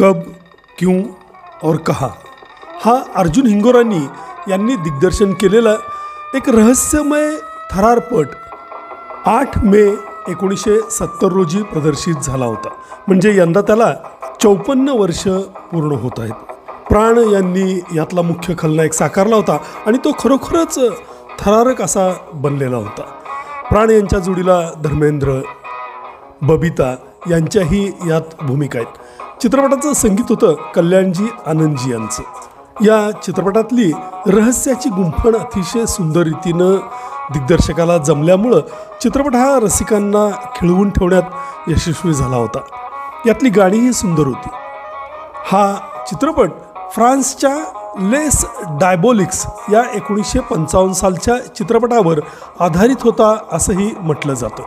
कब, क्यों और कहा हा अर्जुन हिंगोरानी यांनी दिग्दर्शन केलेला एक रहस्यमय थरारपट 8 मे 1970 रोजी प्रदर्शित झाला होता. म्हणजे यंदा त्याला 54 वर्ष पूर्ण होत आहेत. प्राण यांनी यातला मुख्य खलनायक साकारला होता आणि तो खरोखरच थरारक असा बनलेला होता. प्राण यांच्या जोडीला धर्मेंद्र, बबिता यांच्याही यात भूमिका आहेत. चित्रपटाचं संगीत होतं कल्याणजी आनंदजी यांचं. या चित्रपटातली रहस्याची गुंफण अतिशय सुंदर रीतीनं दिग्दर्शकाला जमल्यामुळं चित्रपट हा रसिकांना खिळवून ठेवण्यात यशस्वी झाला होता. यातली गाणीही सुंदर होती. हा चित्रपट फ्रान्सच्या लेस डायबोलिक्स या 1955 सालच्या चित्रपटावर आधारित होता असंही म्हटलं जातं.